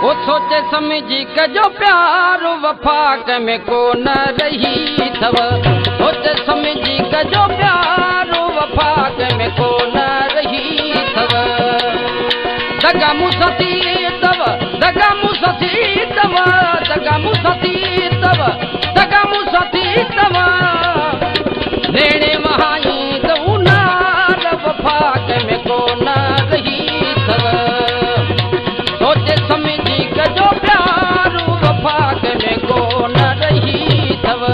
वो सोचे समझी कजो प्यार वफा के में को न रही थव सोचे समझी कजो प्यार वफा के में को न रही थव दगा मुसती तव दगा मुसती तव दगा मुसती तव दगा मुसती तव नेणे महाई दऊ नार वफा के में को न रही थव सोचे समझी कजो प्यार वफा के में को न रही थव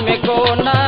में को न